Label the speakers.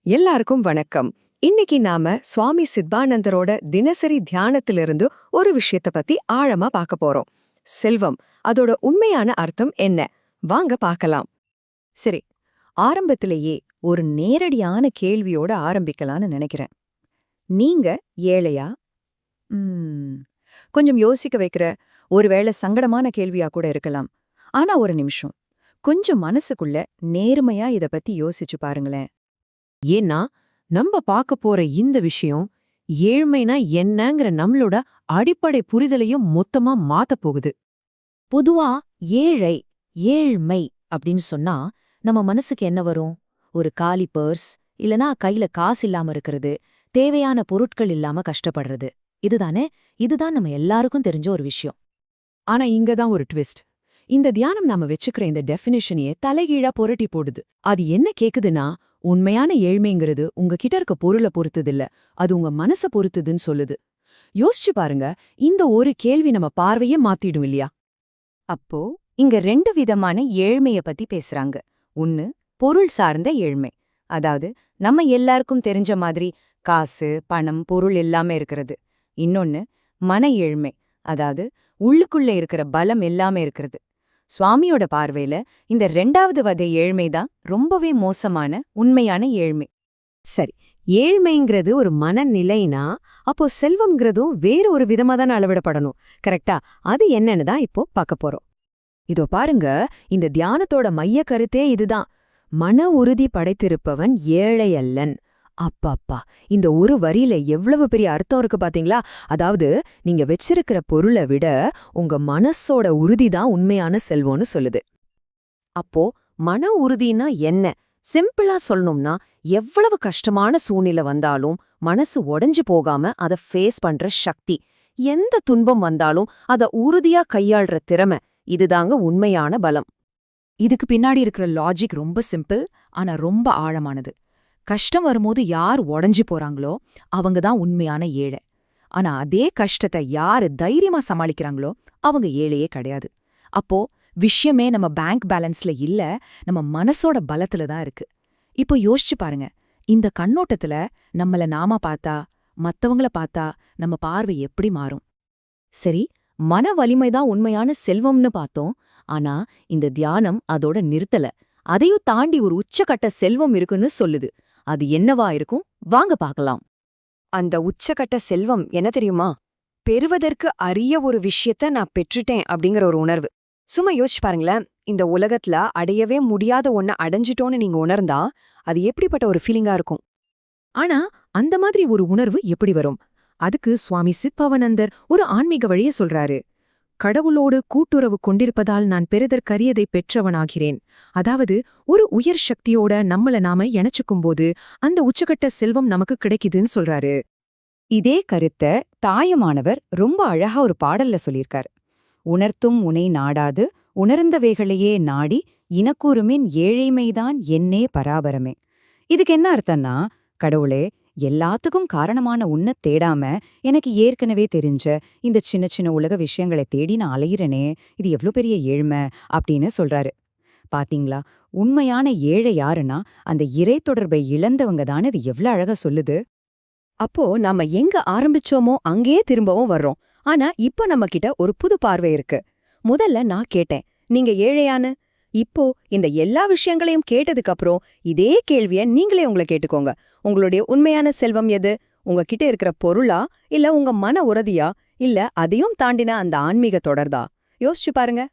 Speaker 1: எல்லாருக்கும் வணக்கம். இன்னைக்கு நாம சுவாமி சித்பானந்தரோட தினசரி தியானத்திலிருந்து ஒரு விஷயத்த பத்தி ஆழமா பார்க்க போறோம். செல்வம், அதோட உண்மையான அர்த்தம் என்ன? வாங்க பார்க்கலாம்.
Speaker 2: சரி, ஆரம்பத்திலேயே ஒரு நேரடியான கேள்வியோட ஆரம்பிக்கலான்னு நினைக்கிறேன். நீங்க ஏழையா? கொஞ்சம் யோசிக்க வைக்கிற, ஒருவேளை சங்கடமான கேள்வியா கூட இருக்கலாம். ஆனா ஒரு நிமிஷம், கொஞ்சம் மனசுக்குள்ள நேர்மையா இத பத்தி யோசிச்சு பாருங்களேன்.
Speaker 3: ஏன்னா நம்ம பார்க்க போற இந்த விஷயம் ஏழ்மைனா என்னங்கிற நம்மளோட அடிப்படை புரிதலையும் மொத்தமா மாத்தப் போகுது.
Speaker 2: பொதுவா ஏழை, ஏழ்மை அப்படின்னு சொன்னா நம்ம மனசுக்கு என்ன வரும்? ஒரு காலி பர்ஸ், இல்லனா கையில காசு இல்லாம இருக்கிறது, தேவையான பொருட்கள் இல்லாம கஷ்டப்படுறது. இதுதான் நம்ம எல்லாருக்கும் தெரிஞ்ச ஒரு விஷயம்.
Speaker 3: ஆனா இங்கதான் ஒரு ட்விஸ்ட். இந்த தியானம் நாம வச்சுக்கிற இந்த டெஃபினிஷனையே தலைகீழா புரட்டி போடுது. அது என்ன கேக்குதுன்னா, உண்மையான ஏழ்மைங்கிறது உங்ககிட்ட இருக்க பொருளை பொறுத்ததில்ல, அது உங்க மனச பொறுத்துதுன்னு சொல்லுது. யோசிச்சு பாருங்க, இந்த ஒரு கேள்வி நம்ம பார்வையே மாத்திடும் இல்லையா?
Speaker 2: அப்போ இங்க 2 விதமான ஏழ்மைய பத்தி பேசுறாங்க. ஒன்னு பொருள் சார்ந்த ஏழ்மை, அதாவது நம்ம எல்லாருக்கும் தெரிஞ்ச மாதிரி காசு, பணம், பொருள் எல்லாமே இருக்கிறது. இன்னொன்னு மன ஏழ்மை, அதாவது உள்ளுக்குள்ள இருக்கிற பலம் எல்லாமே இருக்கிறது. சுவாமியோட பார்வையில இந்த 2வது வகை ஏழ்மைதான் ரொம்பவே மோசமான உண்மையான ஏழ்மை.
Speaker 1: சரி, ஏழ்மைங்கிறது ஒரு மனநிலைனா, அப்போ செல்வம்ங்கிறதும் வேற ஒரு விதமா தானே அளவிடப்படணும். கரெக்டா? அது என்னன்னு தான் இப்போ பார்க்க போறோம். இதோ பாருங்க, இந்த தியானத்தோட மைய கருத்தே இதுதான். மன உறுதி படைத்திருப்பவன் ஏழை அல்லன். அப்பப்பா, இந்த ஒரு வரியில எவ்வளவு பெரிய அர்த்தம் இருக்கு பாத்தீங்களா? அதாவது, நீங்க வச்சிருக்கிற பொருளை விட உங்க மனசோட உறுதிதான் உண்மையான செல்வம்னு சொல்லுது. அப்போ மன உறுதினா என்ன? சிம்பிளா சொல்லணும்னா, எவ்வளவு கஷ்டமான சூழ்நிலை வந்தாலும் மனசு உடைஞ்சு போகாம அதை ஃபேஸ் பண்ற சக்தி. எந்த துன்பம் வந்தாலும் அதை உறுதியா கையாள்ற திறமை. இதுதாங்க உண்மையான பலம்.
Speaker 2: இதுக்கு பின்னாடி இருக்கிற லாஜிக் ரொம்ப சிம்பிள், ஆனா ரொம்ப ஆழமானது. கஷ்டம் வரும்போது யார் உடைஞ்சு போறாங்களோ அவங்க தான் உண்மையான ஏழை. ஆனா அதே கஷ்டத்தை யாரு தைரியமா சமாளிக்கிறாங்களோ அவங்க ஏழையே கிடையாது. அப்போ விஷயமே நம்ம பேங்க் பேலன்ஸ்ல இல்ல, நம்ம மனசோட பலத்துல தான் இருக்கு. இப்போ யோசிச்சு பாருங்க, இந்த கண்ணோட்டத்துல நம்மள நாம பார்த்தா, மத்தவங்கள பார்த்தா நம்ம பார்வை எப்படி மாறும்?
Speaker 3: சரி, மன வலிமைதான் உண்மையான செல்வம்னு பார்த்தோம். ஆனா இந்த தியானம் அதோட நிறுத்தல. அதையும் தாண்டி ஒரு உச்சக்கட்ட செல்வம் இருக்குன்னு சொல்லுது. அது என்னவா இருக்கும்? வாங்க பார்க்கலாம்.
Speaker 1: அந்த உச்சகட்ட செல்வம் என்ன தெரியுமா? பெறுவதற்கு அரிய ஒரு விஷயத்த நான் பெற்றுட்டேன் அப்படிங்கிற ஒரு உணர்வு. சும்மா யோசிச்சு பாருங்களேன், இந்த உலகத்துல அடையவே முடியாத ஒன்ன அடைஞ்சிட்டோன்னு நீங்க உணர்ந்தா அது எப்படிப்பட்ட ஒரு ஃபீலிங்கா இருக்கும்?
Speaker 3: ஆனா அந்த மாதிரி ஒரு உணர்வு எப்படி வரும்? அதுக்கு சுவாமி சித்பவானந்தர் ஒரு ஆன்மீக வழிய சொல்றாரு. கடவுளோடு கூட்டுறவு கொண்டிருப்பதால் நான் பெறுதற்கரியதை பெற்றவனாகிறேன். அதாவது ஒரு உயர் சக்தியோட நம்மள நாம இணைச்சுக்கும்போது அந்த உச்சகட்ட செல்வம் நமக்கு கிடைக்குதுன்னு சொல்றாரு.
Speaker 2: இதே கருத்த தாயுமானவர் ரொம்ப அழகா ஒரு பாடல்ல சொல்லியிருக்கார். உணர்த்தும் உனை நாடாது உணர்ந்தவைகளையே நாடி இனக்கூறுமின் ஏழைமைதான் என்னே பராபரமே. இதுக்கு என்ன அர்த்தம்னா, கடவுளே, எல்லாத்துக்கும் காரணமான உன்னை தேடாம எனக்கு ஏற்கனவே தெரிஞ்ச இந்த சின்ன சின்ன உலக விஷயங்களை தேடி நான் அலையிறனே, இது எவ்வளோ பெரிய ஏழ்மை அப்படின்னு சொல்றாரு. பாத்தீங்களா, உண்மையான ஏழை யாருன்னா அந்த இறை தொடர்பை இழந்தவங்க தானே. இது எவ்வளவு அழகா சொல்லுது.
Speaker 1: அப்போ நாம எங்க ஆரம்பிச்சோமோ அங்கேயே திரும்பவும் வர்றோம். ஆனா இப்போ நம்ம கிட்ட ஒரு புது பார்வை இருக்கு. முதல்ல நான் கேட்டேன், நீங்க ஏழையான்னு. இப்போ இந்த எல்லா விஷயங்களையும் கேட்டதுக்கு அப்புறம் இதே கேள்விய நீங்களே உங்களை கேட்டுக்கோங்க. உங்களுடைய உண்மையான செல்வம் எது? உங்ககிட்ட இருக்கிற பொருளா, இல்ல உங்க மன உறுதியா, இல்ல அதையும் தாண்டின அந்த ஆன்மீக தொடர்தா? யோசிச்சு பாருங்க.